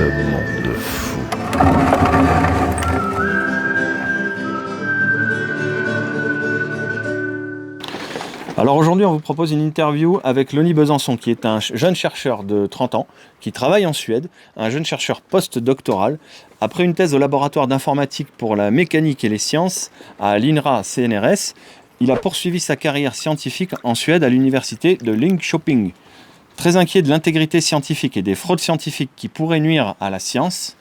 ce monde fou. Alors aujourd'hui, on vous propose une interview avec Lonnie Besançon, qui est un jeune chercheur de 30 ans, qui travaille en Suède, un jeune chercheur post-doctoral. Après une thèse au laboratoire d'informatique pour la mécanique et les sciences à l'INRA CNRS, il a poursuivi sa carrière scientifique en Suède à l'université de Linköping. Très inquiet de l'intégrité scientifique et des fraudes scientifiques qui pourraient nuire à la science,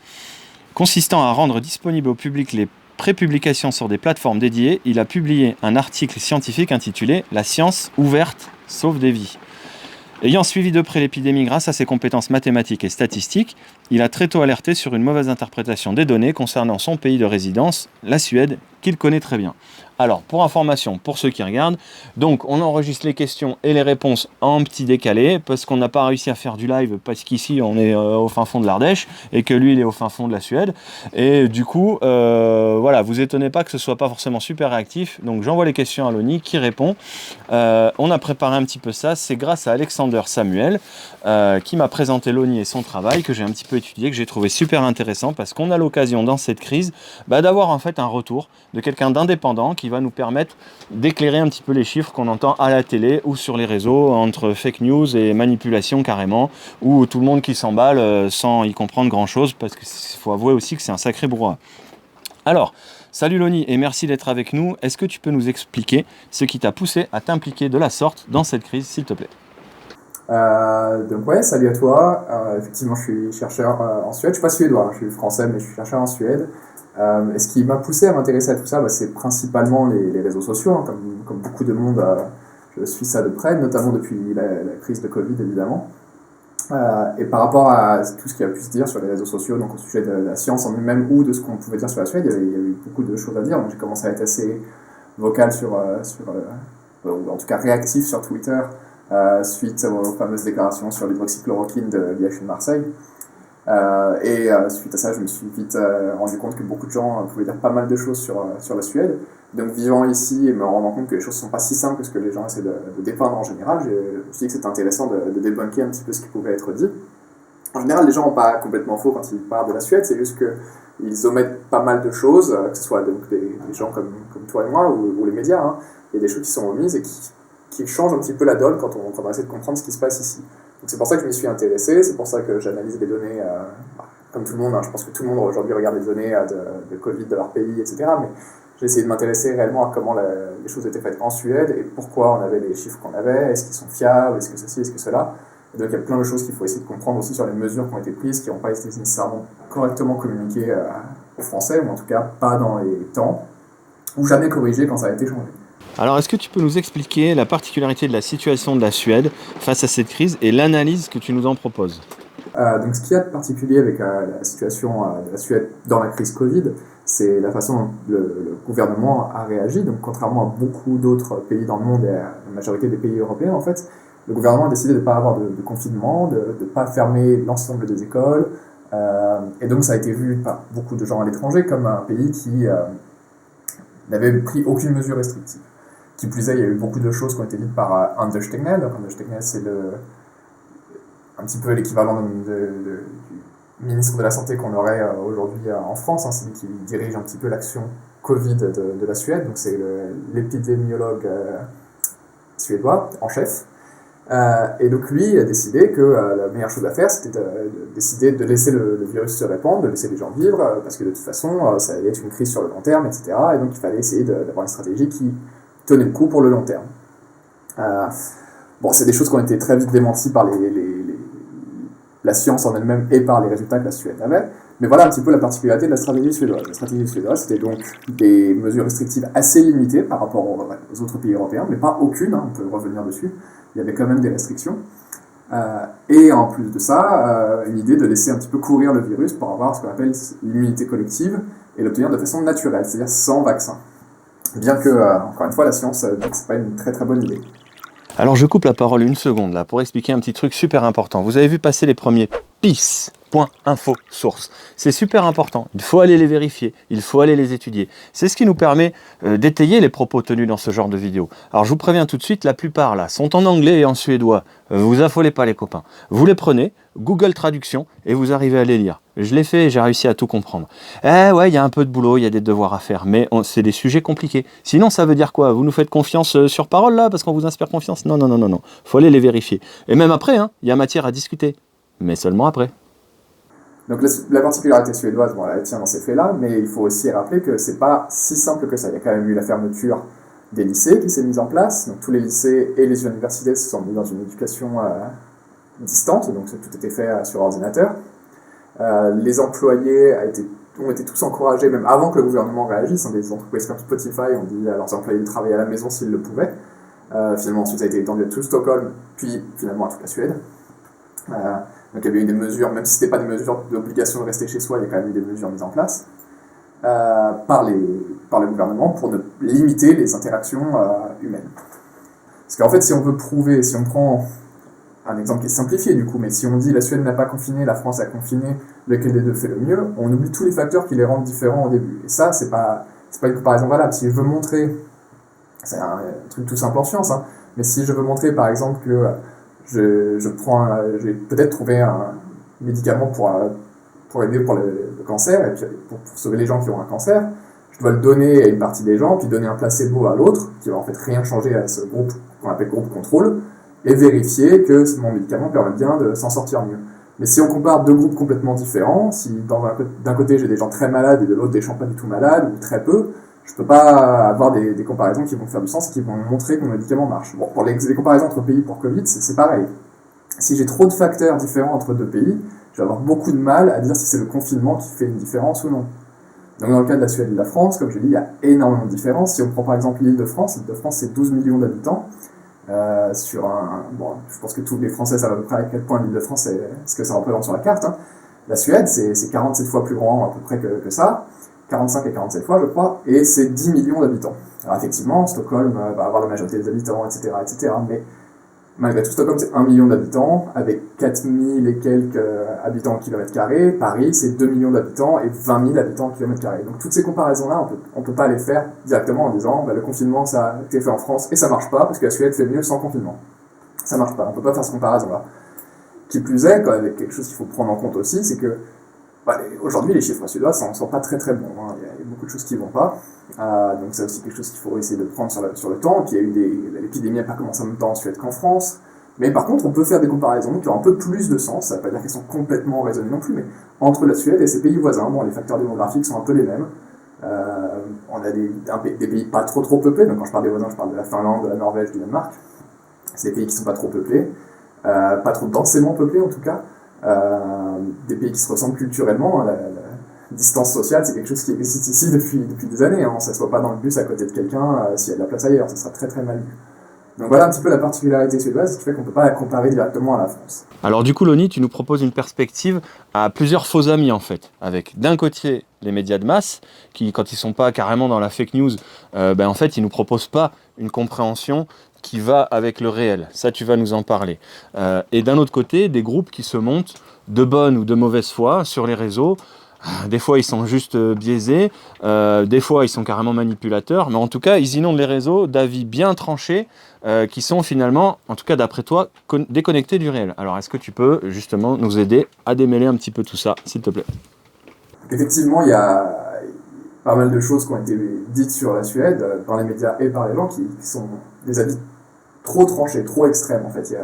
consistant à rendre disponibles au public les prépublications sur des plateformes dédiées, il a publié un article scientifique intitulé « La science ouverte sauve des vies ». Ayant suivi de près l'épidémie grâce à ses compétences mathématiques et statistiques, il a très tôt alerté sur une mauvaise interprétation des données concernant son pays de résidence, la Suède, qu'il connaît très bien. Alors, pour information, pour ceux qui regardent, donc on enregistre les questions et les réponses en petit décalé, parce qu'on n'a pas réussi à faire du live, parce qu'ici on est au fin fond de l'Ardèche, et que lui il est au fin fond de la Suède, et du coup, voilà, vous étonnez pas que ce soit pas forcément super réactif, donc j'envoie les questions à Lonnie, qui répond. On a préparé un petit peu ça, c'est grâce à Alexander Samuel, qui m'a présenté Lonnie et son travail, que j'ai un petit peu étudié, que j'ai trouvé super intéressant, parce qu'on a l'occasion dans cette crise, d'avoir en fait un retour de quelqu'un d'indépendant qui va nous permettre d'éclairer un petit peu les chiffres qu'on entend à la télé ou sur les réseaux entre fake news et manipulation carrément, ou tout le monde qui s'emballe sans y comprendre grand chose, parce qu'il faut avouer aussi que c'est un sacré brouhaha. Alors, salut Lonnie et merci d'être avec nous. Est-ce que tu peux nous expliquer ce qui t'a poussé à t'impliquer de la sorte dans cette crise, s'il te plaît? Donc ouais, salut à toi. Effectivement, je suis chercheur en Suède. Je suis pas suédois, je suis français, mais je suis chercheur en Suède. Et ce qui m'a poussé à m'intéresser à tout ça, c'est principalement les réseaux sociaux. Hein, comme beaucoup de monde, je suis ça de près, notamment depuis la crise de Covid, évidemment. Et par rapport à tout ce qui a pu se dire sur les réseaux sociaux, donc au sujet de la science en elle-même ou de ce qu'on pouvait dire sur la Suède, il y avait eu beaucoup de choses à dire. Donc j'ai commencé à être assez vocal ou en tout cas réactif sur Twitter, suite aux fameuses déclarations sur l'hydroxychloroquine de l'IHU de Marseille. Suite à ça, je me suis vite rendu compte que beaucoup de gens pouvaient dire pas mal de choses sur la Suède. Donc vivant ici et me rendant compte que les choses ne sont pas si simples que ce que les gens essaient de dépeindre en général, je me suis dit que c'était intéressant de débunker un petit peu ce qui pouvait être dit. En général, les gens n'ont pas complètement faux quand ils parlent de la Suède, c'est juste qu'ils omettent pas mal de choses, que ce soit donc des gens comme toi et moi ou les médias. Hein. Il y a des choses qui sont omises et qui changent un petit peu la donne quand on essaie de comprendre ce qui se passe ici. Donc c'est pour ça que je m'y suis intéressé, c'est pour ça que j'analyse les données, comme tout le monde, hein, je pense que tout le monde aujourd'hui regarde les données de Covid de leur pays, etc. Mais j'ai essayé de m'intéresser réellement à comment les choses étaient faites en Suède et pourquoi on avait les chiffres qu'on avait, est-ce qu'ils sont fiables, est-ce que ceci, est-ce que cela. Et donc il y a plein de choses qu'il faut essayer de comprendre aussi sur les mesures qui ont été prises, qui n'ont pas été nécessairement correctement communiquées aux Français, ou en tout cas pas dans les temps, ou jamais corrigées quand ça a été changé. Alors, est-ce que tu peux nous expliquer la particularité de la situation de la Suède face à cette crise et l'analyse que tu nous en proposes? Donc, ce qu'il y a de particulier avec la situation de la Suède dans la crise Covid, c'est la façon dont le gouvernement a réagi. Donc, contrairement à beaucoup d'autres pays dans le monde et à la majorité des pays européens, en fait, le gouvernement a décidé de ne pas avoir de confinement, de ne pas fermer l'ensemble des écoles. Et donc, ça a été vu par beaucoup de gens à l'étranger comme un pays qui n'avait pris aucune mesure restrictive. Qui plus est, il y a eu beaucoup de choses qui ont été dites par Anders Tegnell. Donc Anders Tegnell, c'est un petit peu l'équivalent du ministre de la Santé qu'on aurait aujourd'hui en France. Hein. C'est lui qui dirige un petit peu l'action Covid de la Suède. Donc c'est l'épidémiologue suédois en chef. Et donc lui a décidé que la meilleure chose à faire, c'était de décider de laisser le virus se répandre, de laisser les gens vivre, parce que de toute façon, ça allait être une crise sur le long terme, etc. Et donc il fallait essayer d'avoir une stratégie qui tenait le coup pour le long terme. C'est des choses qui ont été très vite démenties par la science en elle-même et par les résultats que la Suède avait. Mais voilà un petit peu la particularité de la stratégie suédoise. La stratégie suédoise, c'était donc des mesures restrictives assez limitées par rapport aux autres pays européens, mais pas aucune, hein, on peut revenir dessus. Il y avait quand même des restrictions. Et en plus de ça, une idée de laisser un petit peu courir le virus pour avoir ce qu'on appelle l'immunité collective et l'obtenir de façon naturelle, c'est-à-dire sans vaccin. Bien que, encore une fois, la science dit que ce n'est pas une très très bonne idée. Alors je coupe la parole une seconde là pour expliquer un petit truc super important. Vous avez vu passer les premiers PIS, .info source. C'est super important, il faut aller les vérifier, il faut aller les étudier. C'est ce qui nous permet d'étayer les propos tenus dans ce genre de vidéo. Alors je vous préviens tout de suite, la plupart là sont en anglais et en suédois. Vous affolez pas les copains. Vous les prenez, Google Traduction, et vous arrivez à les lire. Je l'ai fait et j'ai réussi à tout comprendre. Eh ouais, il y a un peu de boulot, il y a des devoirs à faire, mais c'est des sujets compliqués. Sinon, ça veut dire quoi? Vous nous faites confiance sur parole là, parce qu'on vous inspire confiance? Non, non, non, non, non. Faut aller les vérifier. Et même après, hein, il y a matière à discuter. Mais seulement après. Donc la particularité suédoise, bon, elle tient dans ces faits-là, mais il faut aussi rappeler que c'est pas si simple que ça. Il y a quand même eu la fermeture des lycées qui s'est mise en place. Donc tous les lycées et les universités se sont mis dans une éducation distante, donc tout était fait sur ordinateur. Les employés ont été tous encouragés, même avant que le gouvernement réagisse. Hein, des entreprises comme Spotify ont dit à leurs employés de travailler à la maison s'ils le pouvaient. Finalement, ensuite, ça a été étendu à tout Stockholm, puis finalement à toute la Suède. Donc il y avait eu des mesures, même si ce n'était pas des mesures d'obligation de rester chez soi, il y a quand même eu des mesures mises en place par le gouvernement pour limiter les interactions humaines. Parce qu'en fait, si on veut prouver, si on prend un exemple qui est simplifié du coup, mais si on dit la Suède n'a pas confiné, la France a confiné, lequel des deux fait le mieux, on oublie tous les facteurs qui les rendent différents au début. Et ça, c'est pas une comparaison valable. Si je veux montrer, c'est un truc tout simple en science, hein, mais si je veux montrer par exemple que je vais peut-être trouver un médicament pour aider pour le cancer, et puis pour sauver les gens qui ont un cancer, je dois le donner à une partie des gens, puis donner un placebo à l'autre, qui va en fait rien changer à ce groupe qu'on appelle groupe contrôle, et vérifier que mon médicament permet bien de s'en sortir mieux. Mais si on compare deux groupes complètement différents, si d'un côté j'ai des gens très malades et de l'autre des gens pas du tout malades, ou très peu, je peux pas avoir des comparaisons qui vont faire du sens et qui vont montrer que mon médicament marche. Bon, pour les comparaisons entre pays pour Covid, c'est pareil. Si j'ai trop de facteurs différents entre deux pays, je vais avoir beaucoup de mal à dire si c'est le confinement qui fait une différence ou non. Donc dans le cas de la Suède et de la France, comme je l'ai dit, il y a énormément de différences. Si on prend par exemple l'Île-de-France c'est 12 millions d'habitants. Je pense que tous les Français savent à peu près à quel point l'Île-de-France est ce que ça représente sur la carte. Hein. La Suède, c'est 47 fois plus grand à peu près que ça, 45 et 47 fois je crois, et c'est 10 millions d'habitants. Alors effectivement, Stockholm va avoir la majorité des habitants, etc., etc., mais malgré tout, Stockholm c'est 1 million d'habitants, avec 4000 et quelques habitants au kilomètre carré. Paris c'est 2 millions d'habitants et 20 000 habitants au kilomètre carré. Donc toutes ces comparaisons-là, on peut pas les faire directement en disant le confinement ça a été fait en France et ça marche pas parce que la Suède fait mieux sans confinement. Ça marche pas, on peut pas faire cette comparaison-là. Qui plus est, avec quelque chose qu'il faut prendre en compte aussi, c'est que aujourd'hui les chiffres suédois sont pas très très bons. Hein. Il y a beaucoup de choses qui vont pas. Donc c'est aussi quelque chose qu'il faut essayer de prendre sur le temps. Et puis il y a eu l'épidémie n'a pas commencé en même temps en Suède qu'en France. Mais par contre, on peut faire des comparaisons qui ont un peu plus de sens. Ça ne veut pas dire qu'elles sont complètement raisonnées non plus, mais entre la Suède et ses pays voisins, bon, les facteurs démographiques sont un peu les mêmes. On a des pays pas trop peuplés. Donc quand je parle des voisins, je parle de la Finlande, de la Norvège, du Danemark. C'est des pays qui sont pas trop peuplés, pas trop densément peuplés en tout cas. Des pays qui se ressemblent culturellement. La distance sociale, c'est quelque chose qui existe ici depuis des années. Hein. On ne s'assoit pas dans le bus à côté de quelqu'un s'il y a de la place ailleurs, ça sera très très mal vu. Donc voilà un petit peu la particularité suédoise qui fait qu'on ne peut pas la comparer directement à la France. Alors du coup, Loni, tu nous proposes une perspective à plusieurs faux amis en fait, avec d'un côté les médias de masse, qui quand ils ne sont pas carrément dans la fake news, en fait ils ne nous proposent pas une compréhension qui va avec le réel. Ça, tu vas nous en parler. Et d'un autre côté, des groupes qui se montent de bonne ou de mauvaise foi sur les réseaux. Des fois, ils sont juste biaisés, des fois, ils sont carrément manipulateurs, mais en tout cas, ils inondent les réseaux d'avis bien tranchés qui sont finalement, en tout cas d'après toi, déconnectés du réel. Alors, est-ce que tu peux justement nous aider à démêler un petit peu tout ça, s'il te plaît? Effectivement, il y a pas mal de choses qui ont été dites sur la Suède dans les médias et par les gens qui sont des avis trop tranchés, trop extrêmes en fait. Il y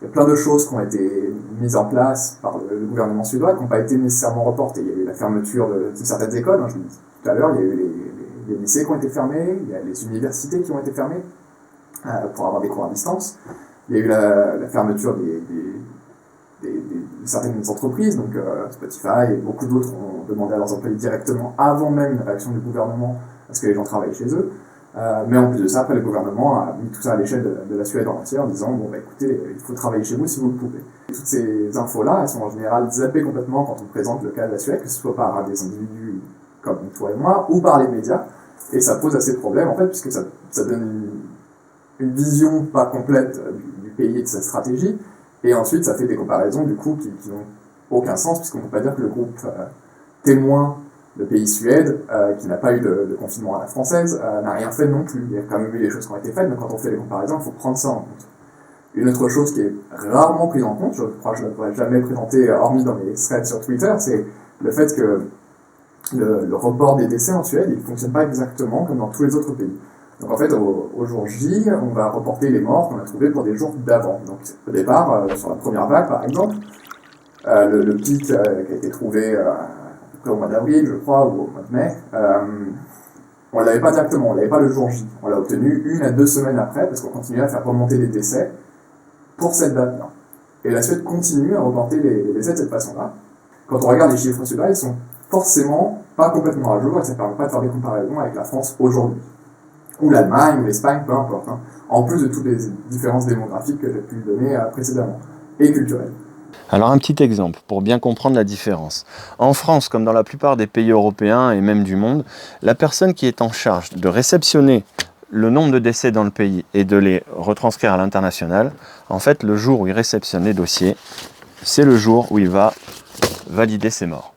a plein de choses qui ont été mises en place par le gouvernement suédois qui n'ont pas été nécessairement reportées. Il y a eu la fermeture de certaines écoles, hein, je l'ai dit tout à l'heure, il y a eu les lycées qui ont été fermés, il y a les universités qui ont été fermées pour avoir des cours à distance. Il y a eu la fermeture de certaines entreprises, donc Spotify et beaucoup d'autres ont demandé à leurs employés directement, avant même la réaction du gouvernement, à ce que les gens travaillent chez eux. Mais en plus de ça, après, le gouvernement a mis tout ça à l'échelle de la Suède en entière en disant écoutez, il faut travailler chez vous si vous le pouvez. Et toutes ces infos-là, elles sont en général zappées complètement quand on présente le cas de la Suède, que ce soit par des individus comme toi et moi, ou par les médias. Et ça pose assez de problèmes, en fait, puisque ça donne une vision pas complète du pays et de sa stratégie. Et ensuite, ça fait des comparaisons, du coup, qui n'ont aucun sens, puisqu'on ne peut pas dire que le groupe témoin de pays Suède, qui n'a pas eu de confinement à la française, n'a rien fait non plus. Il y a quand même eu des choses qui ont été faites, mais quand on fait les comparaisons, il faut prendre ça en compte. Une autre chose qui est rarement prise en compte, je crois que je ne pourrais jamais présenter, hormis dans mes threads sur Twitter, c'est le fait que le report des décès en Suède, il ne fonctionne pas exactement comme dans tous les autres pays. Donc en fait, au jour J, on va reporter les morts qu'on a trouvés pour des jours d'avant. Donc au départ, sur la première vague par exemple, le pic qui a été trouvé au mois d'avril, je crois, ou au mois de mai, on ne l'avait pas directement, on ne l'avait pas le jour J. On l'a obtenu 1 à 2 semaines après, parce qu'on continuait à faire remonter les décès pour cette date-là. Et la Suède continue à reporter les décès de cette façon-là. Quand on regarde les chiffres suédois, ils sont forcément pas complètement à jour, et ça ne permet pas de faire des comparaisons avec la France aujourd'hui. Ou l'Allemagne, ou l'Espagne, peu importe. Hein. En plus de toutes les différences démographiques que j'ai pu donner précédemment, et culturelles. Alors un petit exemple pour bien comprendre la différence. En France, comme dans la plupart des pays européens et même du monde, la personne qui est en charge de réceptionner le nombre de décès dans le pays et de les retranscrire à l'international, en fait, le jour où il réceptionne les dossiers, c'est le jour où il va valider ses morts.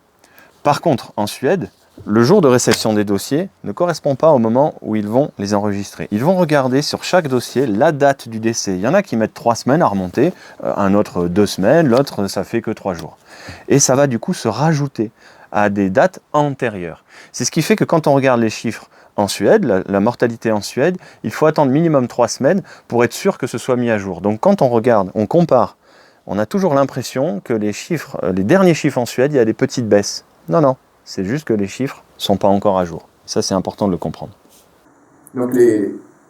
Par contre, en Suède, le jour de réception des dossiers ne correspond pas au moment où ils vont les enregistrer. Ils vont regarder sur chaque dossier la date du décès. Il y en a qui mettent 3 semaines à remonter, un autre 2 semaines, l'autre ça fait que 3 jours. Et ça va du coup se rajouter à des dates antérieures. C'est ce qui fait que quand on regarde les chiffres en Suède, la mortalité en Suède, il faut attendre minimum 3 semaines pour être sûr que ce soit mis à jour. Donc quand on regarde, on compare, on a toujours l'impression que les derniers chiffres en Suède, il y a des petites baisses. Non. C'est juste que les chiffres ne sont pas encore à jour. Ça, c'est important de le comprendre. Donc,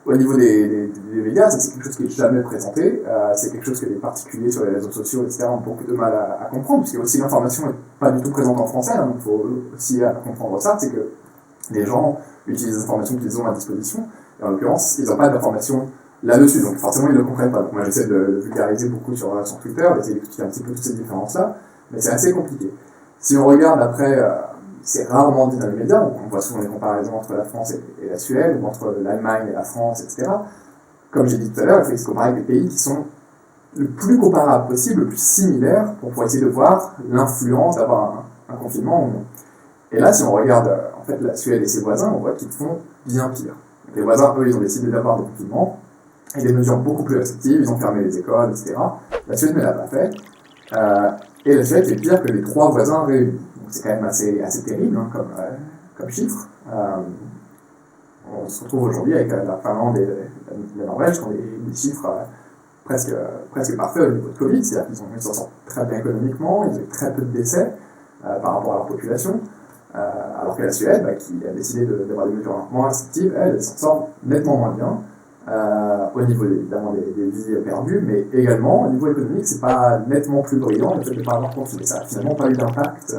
au niveau des médias, c'est quelque chose qui n'est jamais présenté. C'est quelque chose que les particuliers sur les réseaux sociaux, etc., ont beaucoup de mal à comprendre, puisque aussi l'information n'est pas du tout présente en français. Hein, donc, il faut aussi comprendre ça. C'est que les gens utilisent les informations qu'ils ont à disposition. Et en l'occurrence, ils n'ont pas d'informations là-dessus. Donc, forcément, ils ne le comprennent pas. Donc, moi, j'essaie de le vulgariser beaucoup sur Twitter, d'essayer d'expliquer un petit peu toutes ces différences-là. Mais c'est assez compliqué. Si on regarde après... c'est rarement dit dans les médias, on voit souvent des comparaisons entre la France et la Suède, ou entre l'Allemagne et la France, etc. Comme j'ai dit tout à l'heure, il faut se comparer avec des pays qui sont le plus comparables possible, le plus similaires, pour pouvoir essayer de voir l'influence d'avoir un confinement ou non. Et là, si on regarde en fait la Suède et ses voisins, on voit qu'ils font bien pire. Donc, les voisins, eux, ils ont décidé d'avoir des confinements, et des mesures beaucoup plus restrictives, ils ont fermé les écoles, etc. La Suède ne l'a pas fait, et la Suède est pire que les 3 voisins réunis. Donc c'est quand même assez terrible hein, comme chiffre. On se retrouve aujourd'hui avec la Finlande et la Norvège qui ont des chiffres presque parfaits au niveau de Covid, c'est-à-dire qu'ils s'en sortent très bien économiquement, ils ont eu très peu de décès par rapport à leur population, alors que la Suède, qui a décidé d'avoir des mesures moins restrictives, elle s'en sort nettement moins bien. Au niveau évidemment des vies perdues, mais également au niveau économique, c'est pas nettement plus brillant le fait de ne pas avoir confiné. Ça n'a finalement pas eu d'impact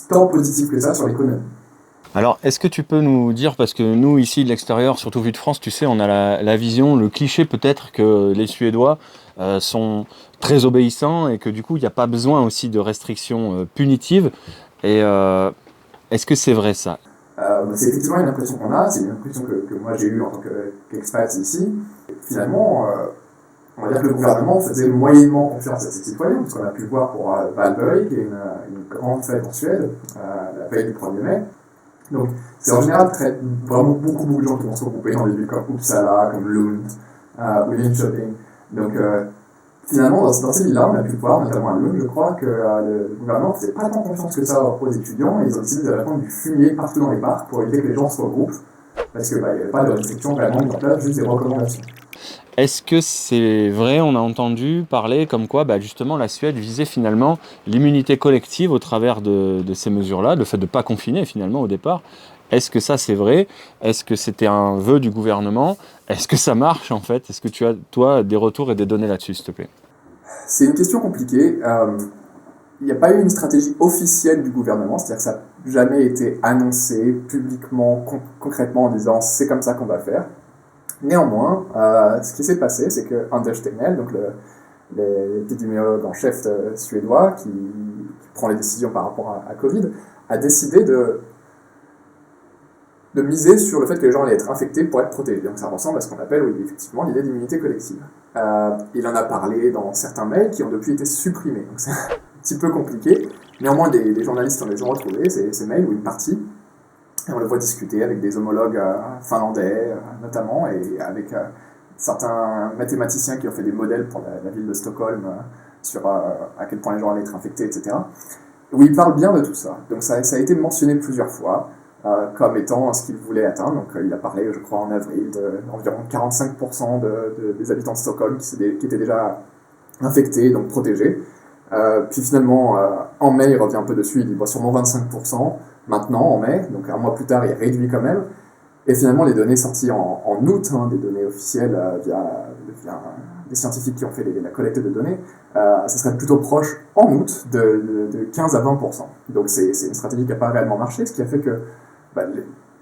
tant positif que ça sur l'économie. Alors, est-ce que tu peux nous dire, parce que nous, ici, de l'extérieur, surtout vu de France, tu sais, on a la vision, le cliché peut-être que les Suédois sont très obéissants et que du coup, il n'y a pas besoin aussi de restrictions punitives. Et est-ce que c'est vrai ça ? C'est effectivement une impression qu'on a, c'est une impression que moi j'ai eue en tant qu'expat ici. Finalement, on va dire que le gouvernement faisait moyennement confiance à ses citoyens, parce qu'on a pu le voir pour Valborg, qui est une grande fête en Suède, la veille du 1er mai. Donc, c'est en général vraiment beaucoup de gens qui vont se regrouper dans des villes comme Uppsala, comme Lund, ou Linköping. Donc, finalement, dans ces villes-là, on a pu le voir, notamment à Lund, je crois, que le gouvernement ne faisait pas tant confiance que ça aux étudiants, et ils ont décidé de répandre du fumier partout dans les parcs pour éviter que les gens se regroupent, parce qu'il n'y avait pas de restrictions vraiment mises en place, juste des recommandations. Est-ce que c'est vrai, on a entendu parler comme quoi justement la Suède visait finalement l'immunité collective au travers de ces mesures-là, le fait de ne pas confiner finalement au départ. Est-ce que ça c'est vrai ? Est-ce que c'était un vœu du gouvernement ? Est-ce que ça marche en fait ? Est-ce que tu as toi des retours et des données là-dessus s'il te plaît ? C'est une question compliquée. Il n'y a pas eu une stratégie officielle du gouvernement, c'est-à-dire que ça n'a jamais été annoncé publiquement, concrètement en disant c'est comme ça qu'on va faire. Néanmoins, ce qui s'est passé, c'est que Anders Tegnell, donc l'épidémiologue en chef suédois qui prend les décisions par rapport à Covid, a décidé de miser sur le fait que les gens allaient être infectés pour être protégés. Donc ça ressemble à ce qu'on appelle, oui, effectivement, l'idée d'immunité collective. Il en a parlé dans certains mails qui ont depuis été supprimés. Donc c'est un petit peu compliqué. Néanmoins, des journalistes en les ont retrouvés, ces mails, ou une partie. Et on le voit discuter avec des homologues finlandais, notamment, et avec certains mathématiciens qui ont fait des modèles pour la ville de Stockholm sur à quel point les gens allaient être infectés, etc. Où il parle bien de tout ça. Donc ça a été mentionné plusieurs fois comme étant ce qu'il voulait atteindre. Donc il a parlé, je crois, en avril, d'environ 45% des habitants de Stockholm qui étaient déjà infectés, donc protégés. Puis finalement, en mai, il revient un peu dessus, il dit bon, sûrement 25%. Maintenant, en mai, donc un mois plus tard, il réduit quand même. Et finalement, les données sorties en août, des données officielles via des scientifiques qui ont fait la collecte de données, ça serait plutôt proche en août de 15 à 20%. Donc c'est une stratégie qui n'a pas réellement marché, ce qui a fait que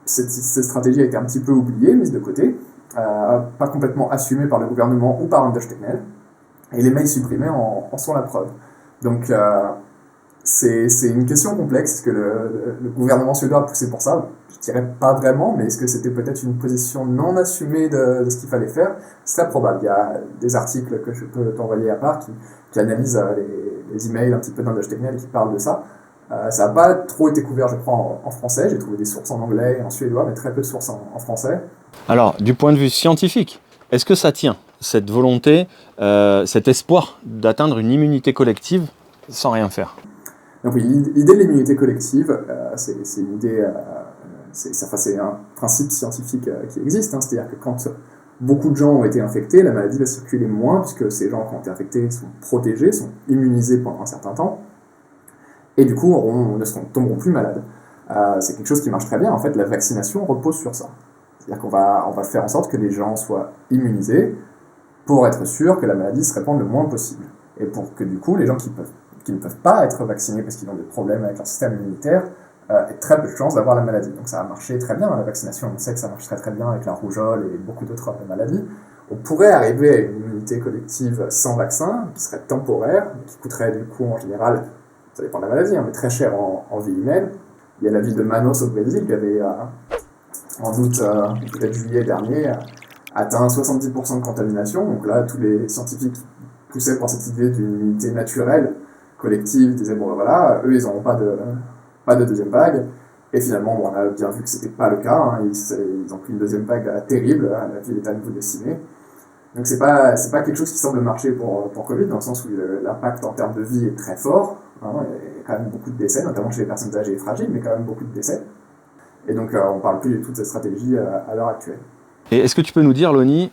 cette stratégie a été un petit peu oubliée, mise de côté, pas complètement assumée par le gouvernement ou par Anders Tegnell, et les mails supprimés en sont la preuve. Donc c'est une question complexe, est-ce que le gouvernement suédois a poussé pour ça? Je dirais pas vraiment, mais est-ce que c'était peut-être une position non assumée de ce qu'il fallait faire? C'est très probable. Il y a des articles que je peux t'envoyer à part qui analysent les emails un petit peu d'Anders Tegnell qui parlent de ça. Ça n'a pas trop été couvert, je crois, en français. J'ai trouvé des sources en anglais et en suédois, mais très peu de sources en français. Alors, du point de vue scientifique, est-ce que ça tient, cette volonté, cet espoir d'atteindre une immunité collective sans rien faire? Donc oui, l'idée de l'immunité collective, c'est une idée, c'est un principe scientifique qui existe, c'est-à-dire que quand beaucoup de gens ont été infectés, la maladie va circuler moins, puisque ces gens qui ont été infectés sont protégés, sont immunisés pendant un certain temps, et du coup ne tomberont plus malades. C'est quelque chose qui marche très bien, en fait, la vaccination repose sur ça. C'est-à-dire qu'on va faire en sorte que les gens soient immunisés pour être sûr que la maladie se répande le moins possible, et pour que du coup, les gens qui ne peuvent pas être vaccinés parce qu'ils ont des problèmes avec leur système immunitaire, aient très peu de chances d'avoir la maladie. Donc ça a marché très bien, la vaccination, on sait que ça marche très très bien avec la rougeole et beaucoup d'autres maladies. On pourrait arriver à une immunité collective sans vaccin, qui serait temporaire, qui coûterait du coup en général, ça dépend de la maladie, mais très cher en vie humaine. Il y a la ville de Manaus au Brésil qui avait, en août, peut-être juillet dernier, atteint 70% de contamination. Donc là, tous les scientifiques poussaient pour cette idée d'une immunité naturelle, collective, disaient bon voilà, eux ils n'auront pas de deuxième vague, et finalement on a bien vu que c'était pas le cas, ils ont pris une deuxième vague terrible, la ville est à nouveau décimée. Donc c'est pas quelque chose qui semble marcher pour Covid, dans le sens où l'impact en termes de vie est très fort, il y a quand même beaucoup de décès, notamment chez les personnes âgées et fragiles, mais quand même beaucoup de décès. Et donc on parle plus du tout de cette stratégie à l'heure actuelle. Et est-ce que tu peux nous dire, Loni,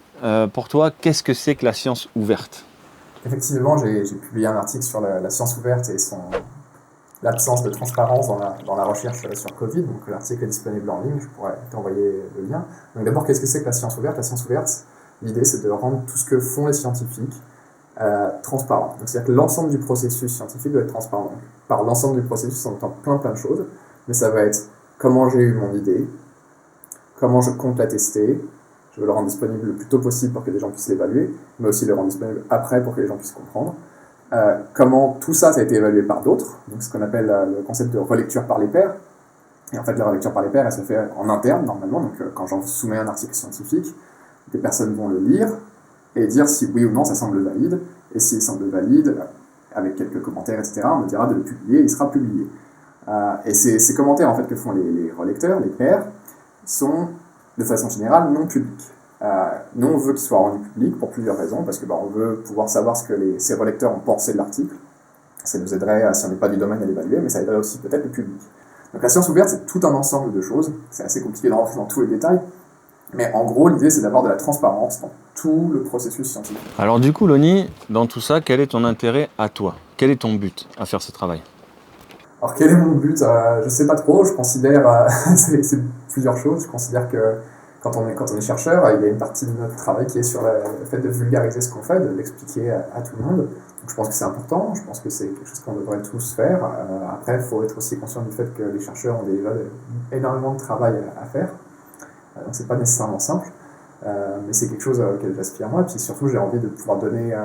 pour toi, qu'est-ce que c'est que la science ouverte? Effectivement, j'ai publié un article sur la science ouverte et l'absence de transparence dans la recherche sur Covid. Donc l'article est disponible en ligne, je pourrais t'envoyer le lien. Donc d'abord, qu'est-ce que c'est que la science ouverte? La science ouverte, l'idée c'est de rendre tout ce que font les scientifiques transparent. Donc c'est-à-dire que l'ensemble du processus scientifique doit être transparent. Donc, par l'ensemble du processus, on entend plein de choses, mais ça va être comment j'ai eu mon idée, comment je compte la tester. Je veux le rendre disponible le plus tôt possible pour que les gens puissent l'évaluer, mais aussi le rendre disponible après pour que les gens puissent comprendre. Comment tout ça a été évalué par d'autres, donc ce qu'on appelle le concept de relecture par les pairs. Et en fait, la relecture par les pairs, elle se fait en interne, normalement. Donc quand j'en soumets un article scientifique, des personnes vont le lire et dire si oui ou non ça semble valide. Et s'il semble valide, avec quelques commentaires, etc., on me dira de le publier, il sera publié. Et ces commentaires en fait, que font les relecteurs, les pairs, sont de façon générale non publics. Nous, on veut qu'ils soient rendus publics pour plusieurs raisons, parce que on veut pouvoir savoir ce que ces relecteurs ont pensé de l'article. Ça nous aiderait, si on n'est pas du domaine, à l'évaluer, mais ça aiderait aussi peut-être le public. Donc la science ouverte, c'est tout un ensemble de choses. C'est assez compliqué de rentrer dans tous les détails, mais en gros, l'idée, c'est d'avoir de la transparence dans tout le processus scientifique. Alors du coup, Loni, dans tout ça, quel est ton intérêt à toi? Quel est ton but à faire ce travail? Alors quel est mon but? Je sais pas trop, je considère, c'est plusieurs choses. Je considère que quand on est chercheur, il y a une partie de notre travail qui est sur le fait de vulgariser ce qu'on fait, de l'expliquer à tout le monde. Donc je pense que c'est important, je pense que c'est quelque chose qu'on devrait tous faire. Après, il faut être aussi conscient du fait que les chercheurs ont déjà énormément de travail à faire. Donc c'est pas nécessairement simple, mais c'est quelque chose auquel j'aspire moi. Et puis surtout, j'ai envie de pouvoir donner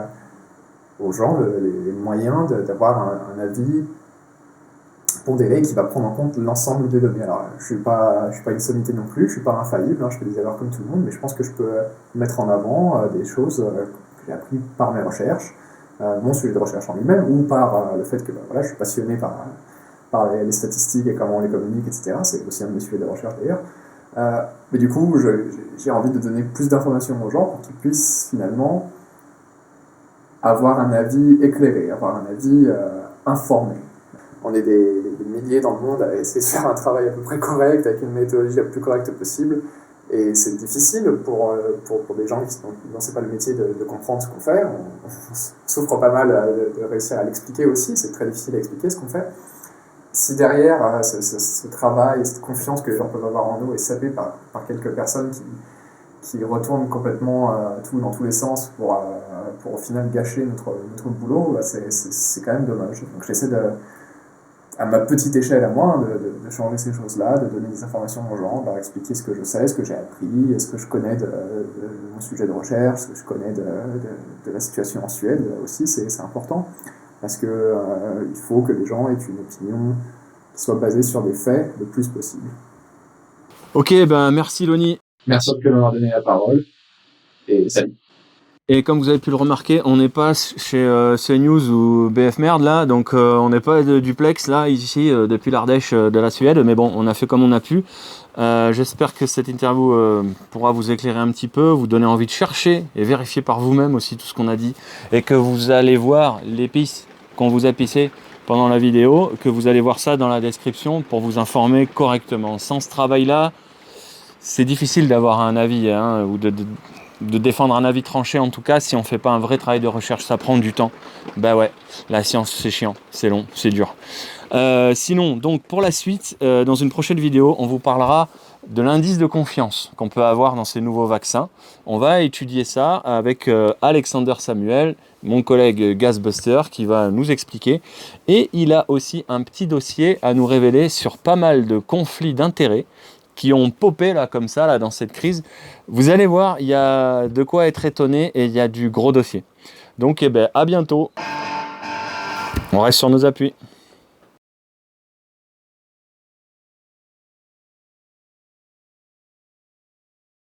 aux gens les moyens d'avoir un avis bon délai qui va prendre en compte l'ensemble des données. Alors, je suis pas une sommité non plus, je suis pas infaillible, hein, je fais des erreurs comme tout le monde, mais je pense que je peux mettre en avant des choses que j'ai appris par mes recherches, mon sujet de recherche en lui-même, ou par le fait que voilà, je suis passionné par les statistiques et comment on les communique, etc. C'est aussi un de mes sujets de recherche d'ailleurs. Mais du coup, j'ai envie de donner plus d'informations aux gens pour qu'ils puissent finalement avoir un avis éclairé, avoir un avis informé. On est des milliers dans le monde à essayer de faire un travail à peu près correct, avec une méthodologie la plus correcte possible. Et c'est difficile pour des gens dont c'est pas le métier de comprendre ce qu'on fait. On souffre pas mal de réussir à l'expliquer aussi. C'est très difficile à expliquer ce qu'on fait. Si derrière ce travail, cette confiance que les gens peuvent avoir en nous est sapée par quelques personnes qui retournent complètement tout dans tous les sens pour au final gâcher notre boulot, bah c'est quand même dommage. Donc j'essaie à ma petite échelle à moi, de changer ces choses-là, de donner des informations aux gens, de leur expliquer ce que je sais, ce que j'ai appris, ce que je connais de mon sujet de recherche, ce que je connais de la situation en Suède aussi, c'est important, parce que il faut que les gens aient une opinion qui soit basée sur des faits le plus possible. Ok, ben merci Loni. Merci de m'avoir donné la parole, et salut. Et comme vous avez pu le remarquer, on n'est pas chez CNews ou BF Merde là, donc on n'est pas de duplex là, ici, depuis l'Ardèche de la Suède, mais bon, on a fait comme on a pu. J'espère que cette interview pourra vous éclairer un petit peu, vous donner envie de chercher et vérifier par vous-même aussi tout ce qu'on a dit, et que vous allez voir l'épice qu'on vous a pissé pendant la vidéo, que vous allez voir ça dans la description pour vous informer correctement. Sans ce travail-là, c'est difficile d'avoir un avis, hein, ou de défendre un avis tranché, en tout cas si on fait pas un vrai travail de recherche. Ça prend du temps. Bah ouais, la science c'est chiant, c'est long, c'est dur. Sinon, donc pour la suite, dans une prochaine vidéo, on vous parlera de l'indice de confiance qu'on peut avoir dans ces nouveaux vaccins. On va étudier ça avec Alexander Samuel, mon collègue Gasbuster, qui va nous expliquer. Et il a aussi un petit dossier à nous révéler sur pas mal de conflits d'intérêts qui ont popé là comme ça là dans cette crise. Vous allez voir, il y a de quoi être étonné et il y a du gros dossier. Donc à bientôt. On reste sur nos appuis.